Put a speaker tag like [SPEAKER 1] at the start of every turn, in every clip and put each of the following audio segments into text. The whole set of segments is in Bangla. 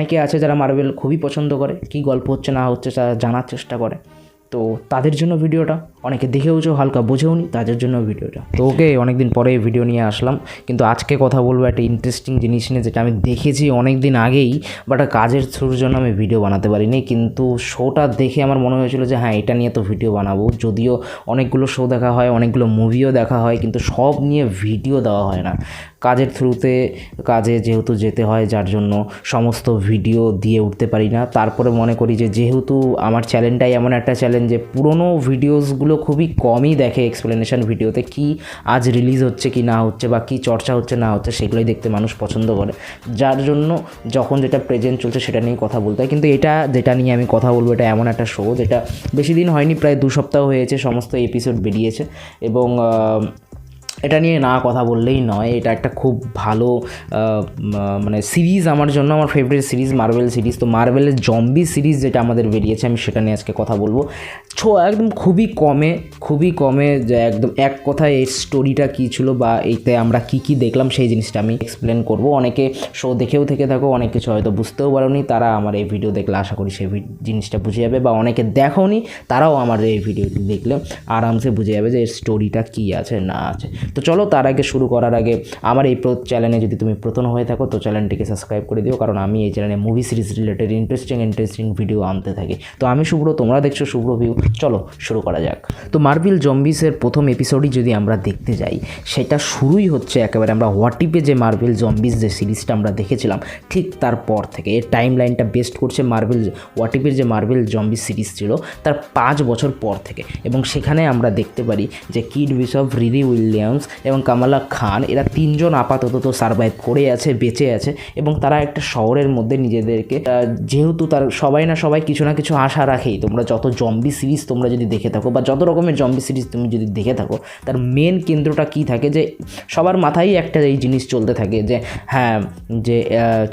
[SPEAKER 1] অনেকে আছে যারা মার্বেল খুবই পছন্দ করে, কী গল্প হচ্ছে না হচ্ছে তারা জানার চেষ্টা করে। তো তাদের জন্য ভিডিওটা, অনেকে দেখেওছো হালকা বোঝেও নি, তাদের জন্য ভিডিওটা। তো ওকে অনেক দিন পরে ভিডিও নিয়ে আসলাম, কিন্তু আজকে কথা বলবো একটা ইন্টারেস্টিং জিনিস নিয়ে, যেটা আমি দেখেছি অনেক দিন আগেই, বাট কাজের থ্রুর জন্য আমি ভিডিও বানাতে পারিনি। কিন্তু শোটা দেখে আমার মনে হয়েছিল যে হ্যাঁ, এটা নিয়ে তো ভিডিও বানাবো। যদিও অনেকগুলো শো দেখা হয়, অনেকগুলো মুভিও দেখা হয়, কিন্তু সব নিয়ে ভিডিও দেওয়া হয় না। কাজের থ্রুতে কাজে যেহেতু যেতে হয়, যার জন্য সমস্ত ভিডিও দিয়ে উঠতে পারি না। তারপরে মনে করি যে যেহেতু আমার চ্যানেলটাই এমন একটা চ্যানেল যে পুরনো ভিডিওসগুলো খুবই কমই দেখে, এক্সপ্লেনেশন ভিডিওতে কি আজ রিলিজ হচ্ছে কি না হচ্ছে বা কি চর্চা হচ্ছে না হচ্ছে সেগুলোই দেখতে মানুষ পছন্দ করে, যার জন্য যখন যেটা প্রেজেন্ট চলছে সেটা নিয়েই কথা বলতে হয়। কিন্তু এটা যেটা নিয়ে আমি কথা বলবো, এটা এমন একটা শো যেটা বেশি দিন হয়নি, প্রায় 2 সপ্তাহ হয়েছে সমস্ত এপিসোড বেরিয়েছে। এবং এটা নিয়ে না কথা বললেই নয়, এটা একটা খুব ভালো মানে সিরিজ আমার জন্য, আমার ফেভারিট সিরিজ মার্বেল সিরিজ। তো মার্বেলের জম্বি সিরিজ যেটা আমাদের বেরিয়েছে, আমি সেটা নিয়ে আজকে কথা বলবো। একদম খুবই কমে যে একদম এক কথায় এর স্টোরিটা কী ছিল বা এইতে আমরা কি দেখলাম সেই জিনিসটা আমি এক্সপ্লেন করব। অনেকে শো দেখেও থেকে থাকো, অনেক কিছু হয়তো বুঝতেও পারোনি, তারা আমার এই ভিডিও দেখলে আশা করি সেই জিনিসটা বুঝে যাবে, বা অনেকে দেখোনি তারাও আমার এই ভিডিওটি দেখলে আরামসে বুঝে যাবে যে এর স্টোরিটা কী আছে না আছে। তো চলো, তার আগে শুরু করার আগে আমার এই চ্যানেলে যদি তুমি প্রথম হয়ে থাকো তো চ্যানেলটিকে সাবস্ক্রাইব করে দিও, কারণ আমি এই চ্যানেলে movie series related interesting video আনতে থাকি। তো আমি শুভ্র, তোমরা দেখছো শুভ্র ভিউ। চলো শুরু করা যাক। তো মার্বেল জম্বিসের প্রথম এপিসোডই যদি আমরা দেখতে যাই, সেটা শুরুই হচ্ছে একেবারে আমরা হোয়াট ইফে যে মার্বেল জম্বিস যে সিরিজটা আমরা দেখেছিলাম ঠিক তারপর থেকে। এর টাইম লাইনটা বেস্ট করছে মার্বেল হোয়াট ইফের যে মার্বেল জম্বিস সিরিজ ছিল তার 5 বছর পর থেকে। এবং সেখানে আমরা দেখতে পারি যে কিড বিশপ, রিরি উইলিয়ামস এবং কামালা খান, এরা 3 জন আপাতত তো সারভাইভ করে আছে, বেঁচে আছে। এবং তারা একটা শহরের মধ্যে নিজেদেরকে, যেহেতু তার সবাই না সবাই কিছু না কিছু আশা রাখেই। তোমরা যত জম্বি সিরিজ তোমরা যদি দেখে থাকো বা যত রকমের জম্বি সিরিজ তুমি যদি দেখে থাকো, তার মেন কেন্দ্রটা কী থাকে, যে সবার মাথায় একটা এই জিনিস চলতে থাকে যে হ্যাঁ, যে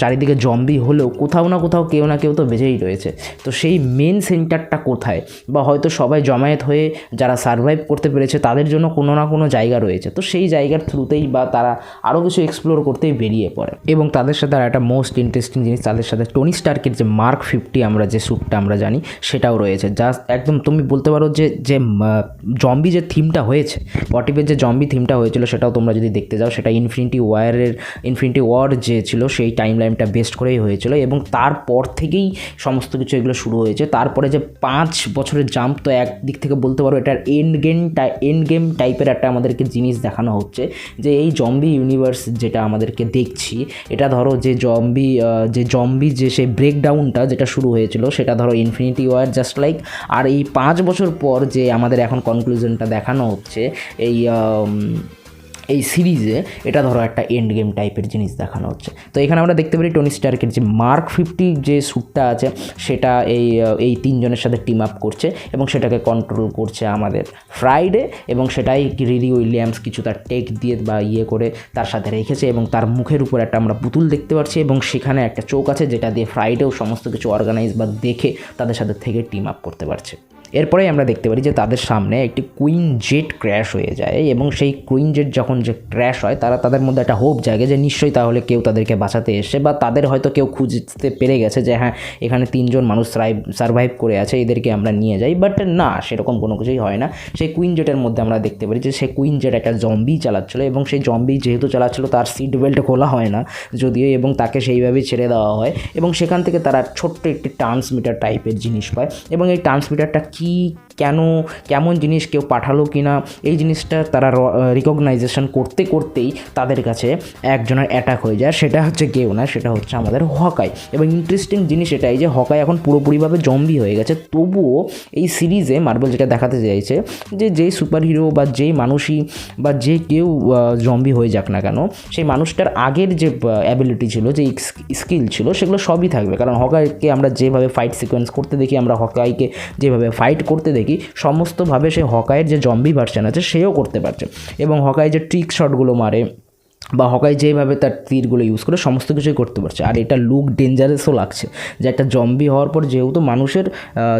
[SPEAKER 1] চারিদিকে জম্বি হলেও কোথাও না কোথাও কেউ না কেউ তো বেঁচেই রয়েছে। তো সেই মেন সেন্টারটা কোথায়, বা হয়তো সবাই জমায়েত হয়ে যারা সারভাইভ করতে পেরেছে তাদের জন্য কোনো না কোনো জায়গা রয়েছে। তো সেই জায়গার থ্রুতেই বা তারা আরও কিছু এক্সপ্লোর করতেই বেরিয়ে পড়ে। এবং তাদের সাথে আর একটা মোস্ট ইন্টারেস্টিং জিনিস, তাদের সাথে টনি স্টার্কের যে মার্ক 50 আমরা যে স্যুটটা আমরা জানি সেটাও রয়েছে। জাস্ট একদম তুমি বলতে পারো যে জম্বি যে থিমটা হয়েছে, হোয়াট ইফের যে জম্বি থিমটা হয়েছিল, সেটাও তোমরা যদি দেখতে যাও সেটা ইনফিনিটি ওয়ার যে ছিল সেই টাইম লাইনটা বেস্ট করেই হয়েছিল। এবং তারপর থেকেই সমস্ত কিছু এগুলো শুরু হয়েছে। তারপরে যে 5 বছরের জাম্প, তো একদিক থেকে বলতে পারো এটার এন্ড গেম টাইপের একটা আমাদেরকে জিনিস দেখানো হচ্ছে, যে এই জম্বি ইউনিভার্স যেটা আমাদেরকে দেখছি, এটা ধরো যে জম্বি যে সেই ব্রেকডাউনটা যেটা শুরু হয়েছিল সেটা ধরো ইনফিনিটি ওয়ার জাস্ট লাইক। আর এই 5 বছর পর যে আমাদের এখন কনক্লুশনটা দেখানো হচ্ছে এই সিরিজে, এটা ধরো একটা এন্ড গেম টাইপের জিনিস দেখানো হচ্ছে। তো এখানে আমরা দেখতে পারি টনি স্টার্কের যে মার্ক 50 যে স্যুটটা আছে সেটা এই 3 জনের সাথে টিম আপ করছে এবং সেটাকে কন্ট্রোল করছে আমাদের ফ্রাইডে। এবং সেটাই রিরি উইলিয়ামস কিছু তার টেক দিয়ে বা করে তার সাথে রেখেছে। এবং তার মুখের উপর একটা আমরা পুতুল দেখতে পাচ্ছি এবং সেখানে একটা চোখ আছে যেটা দিয়ে ফ্রাইডেও সমস্ত কিছু অর্গানাইজ বা দেখে তাদের সাথে থেকে টিম আপ করতে পারছে। এরপরেই আমরা দেখতে পারি যে তাদের সামনে একটি কুইন জেট ক্র্যাশ হয়ে যায়। এবং সেই কুইন জেট যখন যে ক্র্যাশ হয়, তাদের মধ্যে একটা হোপ জাগে যে নিশ্চয়ই তাহলে কেউ তাদেরকে বাঁচাতে এসে, বা তাদের হয়তো কেউ খুঁজতে পেরে গেছে যে হ্যাঁ, এখানে 3 জন মানুষ সারভাইভ করে আছে, এদেরকে আমরা নিয়ে যাই। বাট না, সেরকম কোনো কিছুই হয় না। সেই কুইন জেটের মধ্যে আমরা দেখতে পারি যে সেই কুইন জেট একটা জম্বি চালাচ্ছিলো, এবং সেই জম্বি যেহেতু চালাচ্ছিলো তার সিট বেল্ট খোলা হয় না যদিও, এবং তাকে সেইভাবেই ছেড়ে দেওয়া হয়। এবং সেখান থেকে তারা ছোট্ট একটি ট্রান্সমিটার টাইপের জিনিস পায়। এবং এই ট্রান্সমিটারটা কেমন জিনিস, কেউ পাঠালো কি না, এই জিনিসটা তারা রিকগনাইজেশন করতেই তাদের কাছে একজনের অ্যাটাক হয়ে যায়। সেটা হচ্ছে কেউ না, সেটা হচ্ছে আমাদের হকাই। এবং ইন্টারেস্টিং জিনিস এটাই যে হকাই এখন পুরোপুরিভাবে জম্বি হয়ে গেছে। তবুও এই সিরিজে মার্বেল যেটা দেখাতে চাইছে যে যেই সুপার হিরো বা যেই মানুষই বা যে কেউ জম্বি হয়ে যাক না কেন, সেই মানুষটার আগের যে অ্যাবিলিটি ছিল, যে স্কিল ছিল, সেগুলো সবই থাকবে। কারণ হকাইকে আমরা যেভাবে ফাইট সিকোয়েন্স করতে দেখি, আমরা হকাইকে যেভাবে ফাইট করতে দেখি, সমস্তভাবে সে হকাইয়ের যে জম্বি ভার্সন আছে সেও করতে পারছে। এবং হকাই যে ট্রিক শটগুলো মারে, বা হকাই যেভাবে তার তীরগুলো ইউজ করে সমস্ত কিছুই করতে পারছে। আর এটা লুক ডেঞ্জারাসও লাগছে যে একটা জম্বি হওয়ার পর, যেহেতু মানুষের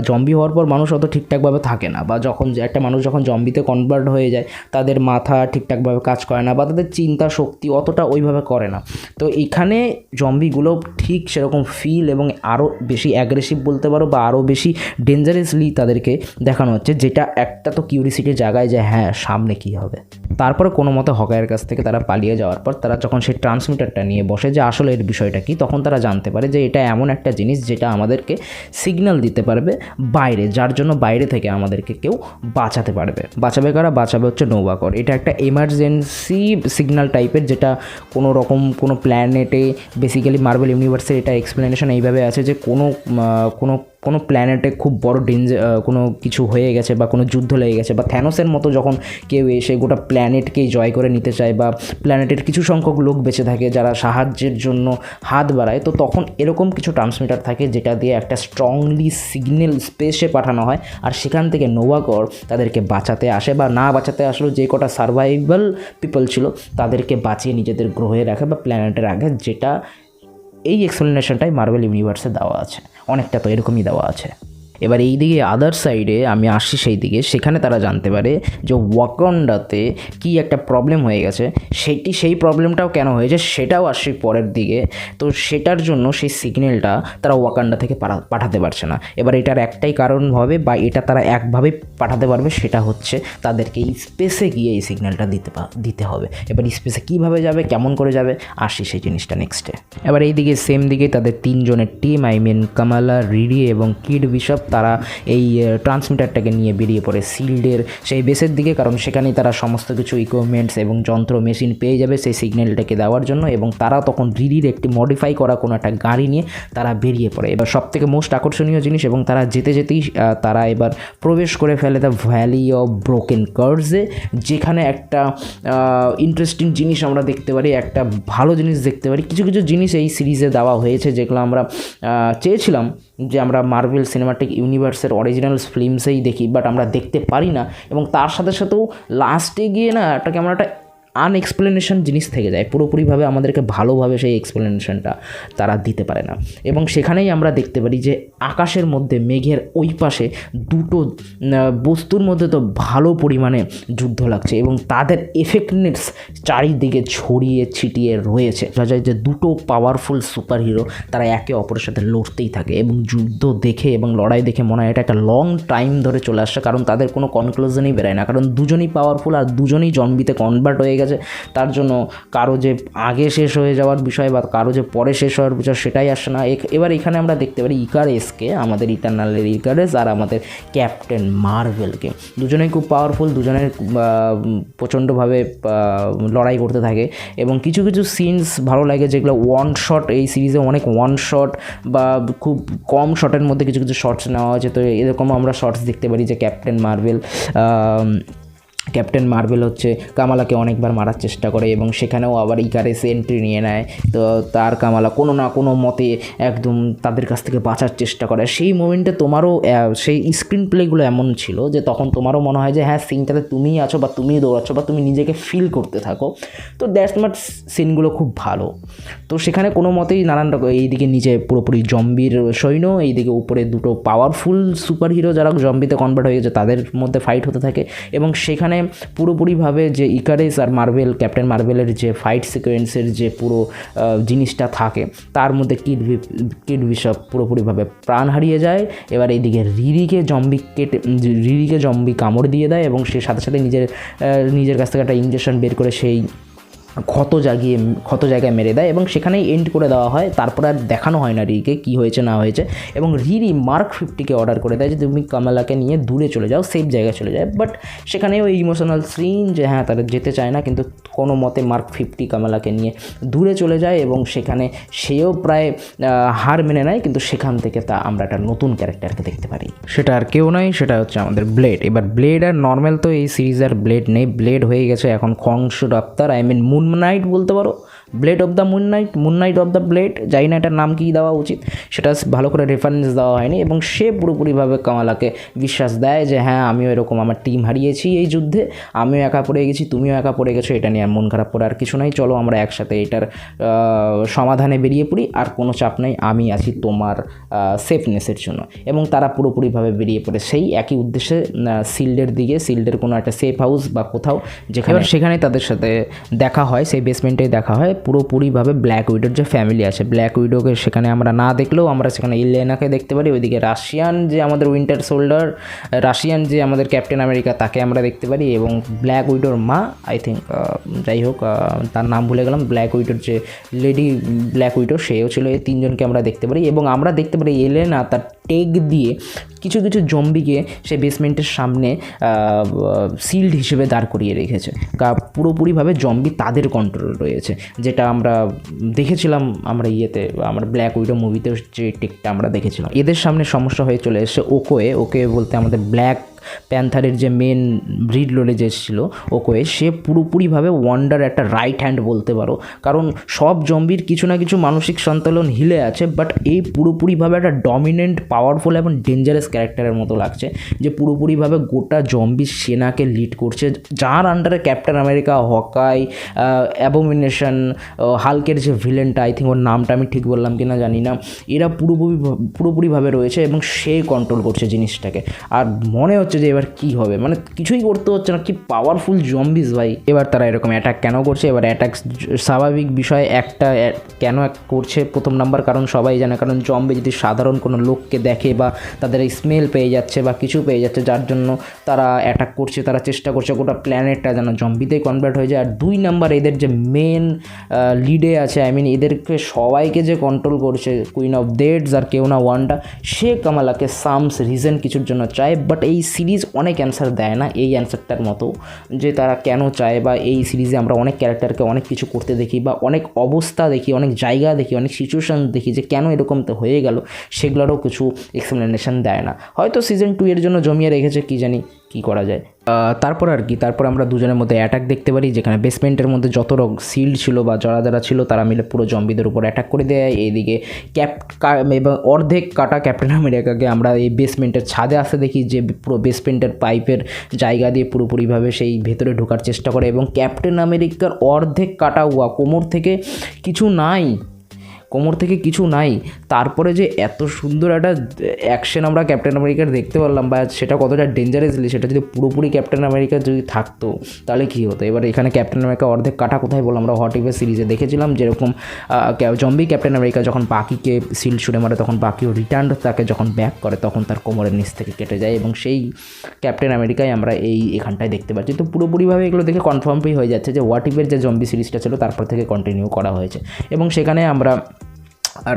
[SPEAKER 1] জম্বি হওয়ার পর মানুষ অত ঠিকঠাকভাবে থাকে না, বা যখন একটা মানুষ যখন জম্বিতে কনভার্ট হয়ে যায় তাদের মাথা ঠিকঠাকভাবে কাজ করে না, বা তাদের চিন্তা শক্তি অতটা ওইভাবে করে না। তো এখানে জম্বিগুলো ঠিক সেরকম ফিল এবং আরও বেশি অ্যাগ্রেসিভ বলতে পারো, বা আরও বেশি ডেঞ্জারাসলি তাদেরকে দেখানো হচ্ছে, যেটা একটা তো কিউরিসিটির জায়গায় যে হ্যাঁ সামনে কী হবে। তারপরে কোনো মতো হকাইয়ের কাছ থেকে তারা পালিয়ে যাওয়ার পর তারা যখন সেই ট্রান্সমিটারটা নিয়ে বসে যে আসলে এর বিষয়টা কী, তখন তারা জানতে পারে যে এটা এমন একটা জিনিস যেটা আমাদেরকে সিগন্যাল দিতে পারবে বাইরে, যার জন্য বাইরে থেকে আমাদেরকে কেউ বাঁচাতে পারবে। বাঁচাবে কারা? বাঁচাবে হচ্ছে নোভাকর। এটা একটা এমার্জেন্সি সিগন্যাল টাইপের, যেটা কোনো রকম কোনো প্ল্যানেটে, বেসিক্যালি মার্বেল ইউনিভার্সের এটা এক্সপ্লেনেশন এইভাবে আছে যে কোনো প্ল্যানেটে খুব বড় কোনো কিছু হয়ে গেছে, বা কোনো যুদ্ধ লেগে গেছে, বা থ্যানোসের মতো যখন কেউ এসে গোটা প্ল্যানেটকেই জয় করে নিতে চায়, বা প্ল্যানেটের কিছু সংখ্যক লোক বেঁচে থাকে যারা সাহায্যের জন্য হাত বাড়ায়, তো তখন এরকম কিছু ট্রান্সমিটার থাকে যেটা দিয়ে একটা স্ট্রংলি সিগন্যাল স্পেসে পাঠানো হয়, আর সেখান থেকে নোভাকর তাদেরকে বাঁচাতে আসে, বা না বাঁচাতে আসলেও যে কটা সার্ভাইভাল পিপল ছিল তাদেরকে বাঁচিয়ে নিজেদের গ্রহে রাখে বা প্ল্যানেটে রাখে, যেটা এই এক্সপ্লেনেশনটাই মার্বেল ইউনিভার্সে দেওয়া আছে, অনেকটা তো এরকমই দেওয়া আছে। এবার এই দিকে আদার সাইডে আমি আসি সেই দিকে, সেখানে তারা জানতে পারে যে ওয়াকান্ডাতে কি একটা প্রবলেম হয়ে গেছে, সেই প্রবলেমটাও কেন হয়েছে সেটাও আসছে পরের দিকে। তো সেটার জন্য সেই সিগন্যালটা তারা ওয়াকান্ডা থেকে পাঠাতে পারছে না। এবার এটার একটাই কারণ হবে, বা এটা তারা একভাবেই পাঠাতে পারবে, সেটা হচ্ছে তাদেরকে স্পেসে গিয়ে এই সিগন্যালটা দিতে হবে। এবার স্পেসে কীভাবে যাবে, কেমন করে যাবে, আসি সেই জিনিসটা নেক্সটে। এবার এই দিকে সেম দিকে তাদের 3 জনের টিম, কামালা, রিডি এবং কিড বিশপ, তারা এই ট্রান্সমিটারটাকে নিয়ে বেরিয়ে পড়ে শিল্ডের সেই বেসের দিকে, কারণ সেখানেই তারা সমস্ত কিছু ইকুইপমেন্টস এবং যন্ত্র মেশিন পেয়ে যাবে সেই সিগন্যালটাকে দেওয়ার জন্য। এবং তারা তখন রিডির একটি মডিফাই করা কোনো একটা গাড়ি নিয়ে তারা বেরিয়ে পড়ে। এবার সবথেকে মোস্ট আকর্ষণীয় জিনিস, এবং তারা যেতেই তারা এবার প্রবেশ করে ফেলে দ্য ভ্যালি অফ ব্রোকেন কার্ডসে, যেখানে একটা ইন্টারেস্টিং জিনিস আমরা দেখতে পারি, একটা ভালো জিনিস দেখতে পারি। কিছু জিনিস এই সিরিজে দেওয়া হয়েছে যেগুলো আমরা চেয়েছিলাম যে আমরা মার্ভেল সিনেমাটিক ইউনিভার্সের অরিজিনাল ফিল্মসেই দেখি, বাট আমরা দেখতে পারি না। এবং তার সাথেও লাস্টে গিয়ে না একটা কেমন একটা আনএক্সপ্লেনেশন জিনিস থেকে যায়, পুরোপুরিভাবে আমাদেরকে ভালোভাবে সেই এক্সপ্লেনেশনটা তারা দিতে পারে না। এবং সেখানেই আমরা দেখতে পারি যে আকাশের মধ্যে মেঘের ওই পাশে দুটো বস্তুর মধ্যে তো ভালো পরিমাণে যুদ্ধ লাগছে, এবং তাদের এফেক্টনেস চারিদিকে ছড়িয়ে ছিটিয়ে রয়েছে। বোঝা যায় যে দুটো পাওয়ারফুল সুপার হিরো তারা একে অপরের সাথে লড়তেই থাকে, এবং যুদ্ধ দেখে এবং লড়াই দেখে মনে হয় এটা একটা লং টাইম ধরে চলে আসছে, কারণ তাদের কোনো কনক্লুশনই বেরোয় না, কারণ দুজনই পাওয়ারফুল আর দুজনই জম্বিতে কনভার্ট হয়ে গেছে। তার জন্য কারো যে আগে শেষ হয়ে যাওয়ার বিষয় বা কারো যে পরে শেষ হওয়ার বিষয় সেটাই আসে না। এবার এখানে আমরা দেখতে পারি ইকারেসকে, আমাদের ইটারনালের ইকারেস, আর আমাদের ক্যাপ্টেন মার্ভেলকে। দুজনেই খুব পাওয়ারফুল, দুজনের প্রচণ্ডভাবে লড়াই করতে থাকে। এবং কিছু সিনস ভালো লাগে যেগুলো ওয়ান শট, এই সিরিজে অনেক ওয়ান শট বা খুব কম শটের মধ্যে কিছু শর্টস নেওয়া হয়েছে। তো এরকম আমরা শর্টস দেখতে পারি যে ক্যাপ্টেন মার্ভেল হচ্ছে কামালাকে অনেকবার মারার চেষ্টা করে, এবং সেখানেও আবার ইকারেস এন্ট্রি নিয়ে নেয়। তো তার কামালা কোনো না কোনো মতে একদম তাদের কাছ থেকে বাঁচার চেষ্টা করে। সেই মোমেন্টে তোমারও সেই স্ক্রিন প্লেগুলো এমন ছিল যে তখন তোমারও মনে হয় যে হ্যাঁ সিনটাতে তুমিই আছো, বা তুমিই দৌড়াচ্ছ, বা তুমি নিজেকে ফিল করতে থাকো। তো দ্যাটস মাট সিনগুলো খুব ভালো। তো সেখানে কোনো মতেই নানান রকম, এইদিকে নিচে পুরোপুরি জম্বির সৈন্য, এইদিকে উপরে দুটো পাওয়ারফুল সুপার হিরো যারা জম্বিতে কনভার্ট হয়ে গেছে তাদের মধ্যে ফাইট হতে থাকে। এবং সেখানে পুরোপুরিভাবে যে ইকারেস আর ক্যাপ্টেন মার্ভেলের যে ফাইট সিকোয়েন্সের যে পুরো জিনিসটা থাকে, তার মধ্যে কিড বিশপ পুরোপুরিভাবে প্রাণ হারিয়ে যায়। এবার এইদিকে রিরিকে জম্বি কামড় দিয়ে দেয়, এবং সে সাথে নিজের কাছ থেকে একটা ইঞ্জেকশন বের করে সেই ক্ষত জায়গায় মেরে দেয়, এবং সেখানেই এন্ড করে দেওয়া হয়। তারপর আর দেখানো হয় না রিকে কী হয়েছে না হয়েছে। এবং রিরি মার্ক 50কে অর্ডার করে দেয় যে তুমি কামালাকে নিয়ে দূরে চলে যাও, সেফ জায়গায় চলে যায়। বাট সেখানেও ওই ইমোশনাল সিন যে হ্যাঁ তারা যেতে চায় না, কিন্তু কোনো মতে মার্ক 50 কামালাকে নিয়ে দূরে চলে যায়, এবং সেখানে সেও প্রায় হার মেনে নেয়। কিন্তু সেখান থেকে আমরা একটা নতুন ক্যারেক্টারকে দেখতে পারি, সেটা আর কেউ নয়, সেটা হচ্ছে আমাদের ব্লেড। এবার ব্লেড আর নর্মাল তো এই সিরিজ আর ব্লেড নেই, ব্লেড হয়ে গেছে এখন খংশু রাপ্তার, মুন নাইট বলতে পারো, blade of the moon night of the blade, জানি না এটার নাম কী দেওয়া উচিত, সেটা ভালো করে রেফারেন্স দেওয়া হয়নি। এবং সে পুরোপুরিভাবে কামালাকে বিশ্বাস দেয় যে হ্যাঁ আমিও এরকম আমার টিম হারিয়েছি এই যুদ্ধে, আমিও একা পড়ে গেছি, তুমিও একা পড়ে গেছো, এটা নিয়ে আর মন খারাপ করে আর কিছু নাই, চলো আমরা একসাথে এটার সমাধানে বেরিয়ে পড়ি, আর কোনো চাপ নেই, আমি আছি তোমার সেফনেসের জন্য। এবং তারা পুরোপুরিভাবে বেরিয়ে পড়ে সেই একই উদ্দেশ্যে শিল্ডের দিকে, শিল্ডের কোনো একটা সেফ হাউস বা কোথাও, যেখানে সেখানে তাদের সাথে দেখা হয়, সেই বেসমেন্টেই দেখা হয় পুরোপুরিভাবে ব্ল্যাক উইডোর যে ফ্যামিলি আছে। ব্ল্যাক উইডোকে সেখানে আমরা না দেখলেও আমরা সেখানে ইলেনাকে দেখতে পারি, ওইদিকে রাশিয়ান যে আমাদের উইন্টার সোল্ডার, রাশিয়ান যে আমাদের ক্যাপ্টেন আমেরিকা তাকে আমরা দেখতে পারি, এবং ব্ল্যাক উইডোর মা, আই থিঙ্ক, যাই হোক তার নাম ভুলে গেলাম, ব্ল্যাক উইডোর যে লেডি ব্ল্যাক উইডো সেও ছিল, এই তিনজনকে আমরা দেখতে পারি। এবং আমরা দেখতে পারি এলেনা তার টেক দিয়ে কিছু কিছু জম্বিকে সে বেসমেন্টের সামনে শিল্ড হিসেবে দাঁড় করিয়ে রেখেছে, পুরোপুরিভাবে জম্বি তাদের কন্ট্রোল রয়েছে, যেটা আমরা দেখেছিলাম আমরা আমরা ব্ল্যাক উইডো মুভিতে যে টেকটা আমরা দেখেছিলাম। এদের সামনে সমস্যা হয়ে চলে এসেছে ওকে বলতে আমাদের ব্ল্যাক প্যান্থারের যে মেন ব্রিড লোলে যে ছিল ওকোয়ে, সে পুরোপুরিভাবে ওয়ান্ডার একটা রাইট হ্যান্ড বলতে পারো, কারণ সব জম্বির কিছু না কিছু মানসিক সন্তুলন হিলে আছে, বাট এই পুরোপুরিভাবে একটা ডমিনেন্ট, পাওয়ারফুল এবং ডেঞ্জারাস ক্যারেক্টারের মতো লাগছে, যে পুরোপুরিভাবে গোটা জম্বির সেনাকে লিড করছে, যার আন্ডারে ক্যাপ্টেন আমেরিকা, হকাই, অ্যাবোমিনেশন, হাল্কের যে ভিলেনটা, আই থিঙ্ক ওর নামটা আমি ঠিক বললাম কিনা জানি না, এরা পুরোপুরিভাবে রয়েছে এবং সে কন্ট্রোল করছে জিনিসটাকে। আর মনে হচ্ছে যে এবার কি হবে, মানে কিছুই করতে হচ্ছে না, কি পাওয়ারফুল জম্বিস ভাই। এবার তারা এরকম অ্যাটাক কেন করছে, এবার অ্যাটাক স্বাভাবিক বিষয়, একটা কেন করছে প্রথম নাম্বার কারণ সবাই জানে, কারণ জম্বি যদি সাধারণ কোনো লোককে দেখে বা তাদের স্মেল পেয়ে যাচ্ছে বা কিছু পেয়ে যাচ্ছে, যার জন্য তারা অ্যাটাক করছে, তারা চেষ্টা করছে গোটা প্ল্যানেটটা যেন জম্বিতেই কনভার্ট হয়ে যায়। আর দুই নাম্বার এদের যে মেন লিডে আছে, আই মিন এদেরকে সবাইকে যে কন্ট্রোল করছে কুইন অফ ডেডস আর কেউ না ওয়ান্ডা, সে কামালাকে সামস রিজন কিছুর জন্য চায়, বাট এই সিরিজ অনেক অ্যান্সার দেয় না এই অ্যান্সারটার মতো, যে তারা কেন চায়, বা এই সিরিজে আমরা অনেক ক্যারেক্টারকে অনেক কিছু করতে দেখি, বা অনেক অবস্থা দেখি, অনেক জায়গা দেখি, অনেক সিচুয়েশান দেখি যে কেন এরকম তো হয়ে গেল, সেগুলোরও কিছু এক্সপ্লেনেশন দেয় না, হয়তো সিজন 2 এর জন্য জমিয়ে রেখেছে, কি জানি কী করা যায়। তারপর আমরা দুজনের মধ্যে অ্যাটাক দেখতে পারি, যেখানে বেসমেন্টের মধ্যে যত শিল্ড ছিল বা যারা ছিল তারা মিলে পুরো জম্বিদের উপর অ্যাটাক করে দেয়। এইদিকে এবং অর্ধেক কাটা ক্যাপ্টেন আমেরিকাকে আমরা এই বেসমেন্টের ছাদে আসতে দেখি, যে পুরো বেসমেন্টের পাইপের জায়গা দিয়ে পুরোপুরিভাবে সেই ভেতরে ঢোকার চেষ্টা করে, এবং ক্যাপ্টেন আমেরিকার অর্ধেক কাটা হওয়া কোমর থেকে কিছু নাই, তারপরে যে এত সুন্দর একটা অ্যাকশন আমরা ক্যাপ্টেন আমেরিকার দেখতে পারলাম, বা সেটা কতটা ডেঞ্জারাসলি, সেটা যদি পুরোপুরি ক্যাপ্টেন আমেরিকা যদি থাকতো তাহলে কী হতো। এবার এখানে ক্যাপ্টেন আমেরিকা অর্ধেক কাটা কোথায় বললাম, আমরা হোয়াট ইফের সিরিজে দেখেছিলাম, যেরকম জম্বি ক্যাপ্টেন আমেরিকা যখন বাকিকে শিল্ড ছুড়ে মারে, তখন বাকিও রিটার্ন তাকে যখন ব্যাক করে, তখন তার কোমরের নিচ থেকে কেটে যায়, এবং সেই ক্যাপ্টেন আমেরিকায় আমরা এখানটায় দেখতে পাচ্ছি। তো পুরোপুরিভাবে এগুলো দেখে কনফার্মই হয়ে যাচ্ছে যে হোয়াট ইফের যে জম্বি সিরিজটা ছিল তারপর থেকে কন্টিনিউ করা হয়েছে, এবং সেখানে আমরা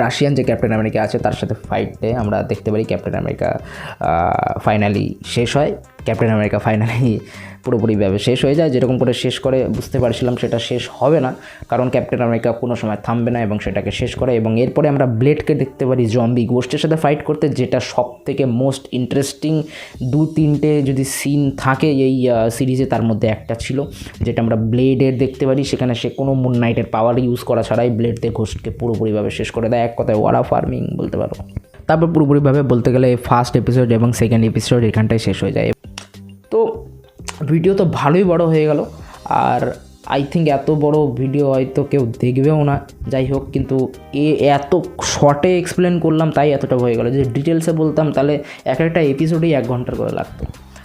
[SPEAKER 1] রাশিয়ান যে ক্যাপ্টেন আমেরিকা আছে তার সাথে ফাইটে আমরা দেখতে পারি ক্যাপ্টেন আমেরিকা ফাইনালি শেষ হয়, ক্যাপ্টেন আমেরিকা ফাইনালি পুরোপুরিভাবে শেষ হয়ে যায়, যেরকম করে শেষ করে বুঝতে পারছিলাম সেটা শেষ হবে না, কারণ ক্যাপ্টেন আমেরিকা কোনো সময় থামবে না এবং সেটাকে শেষ করে। এবং এরপরে আমরা ব্লেডকে দেখতে পারি জম্বি গোষ্ঠীর সাথে ফাইট করতে, যেটা সব থেকে মোস্ট ইন্টারেস্টিং 2-3টে যদি সিন থাকে এই সিরিজে, তার মধ্যে একটা ছিল যেটা আমরা ব্লেডের দেখতে পারি, সেখানে সে কোনো মুন নাইটের পাওয়ার ইউজ করা ছাড়াই ব্লেড দিয়ে ঘোষকে পুরোপুরিভাবে শেষ করে দেয়, এক কথায় ওয়ারা ফার্মিং বলতে পারো। তারপর পুরোপুরিভাবে বলতে গেলে ফার্স্ট এপিসোড এবং সেকেন্ড এপিসোড এখানটায় শেষ হয়ে যায়। তো ভিডিও তো ভালোই বড় হয়ে গেল, আর আই থিঙ্ক এত বড় ভিডিও হয়তো কেউ দেখবেও না, যাই হোক, কিন্তু এত শর্টে এক্সপ্লেন করলাম তাই এতটা হয়ে গেল, যে ডিটেলসে বলতাম তাহলে একটা এপিসোডেই 1 ঘন্টার করে লাগতো,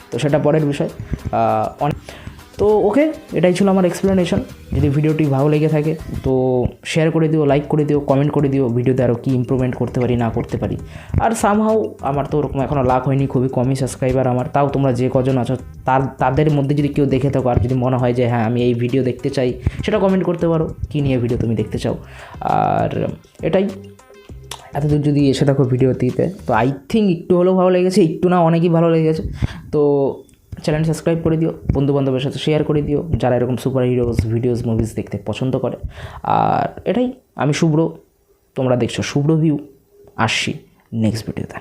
[SPEAKER 1] তো সেটা পরের বিষয়। তো ওকে, এটাই ছিল আমার এক্সপ্লেনেশন। যদি ভিডিওটি ভালো লেগে থাকে তো শেয়ার করে দিও, লাইক করে দিও, কমেন্ট করে দিও ভিডিওতে আরও কী ইমপ্রুভমেন্ট করতে পারি না করতে পারি। আর সামহাও আমার তো ওরকম এখনও লাভ হয়নি, খুবই কমই সাবস্ক্রাইবার আমার, তাও তোমরা যে কজন আছো তাদের মধ্যে যদি কেউ দেখে থাকো আর যদি মনে হয় যে হ্যাঁ আমি এই ভিডিও দেখতে চাই, সেটা কমেন্ট করতে পারো, কী নিয়ে ভিডিও তুমি দেখতে চাও। আর এটাই, এতদূর যদি এসে থাকো ভিডিওটিতে তো আই থিঙ্ক একটু হলেও ভালো লেগেছে, একটু না অনেকই ভালো লেগেছে। তো চ্যানেল সাবস্ক্রাইব করে দিও, বন্ধুবান্ধবের সাথে শেয়ার করে দিও যারা এরকম সুপার হিরোজ ভিডিওস মুভিজ দেখতে পছন্দ করে। আর এটাই, আমি শুভ্র, তোমরা দেখছো শুভ্র ভিউ, আসছি নেক্সট ভিডিওতে।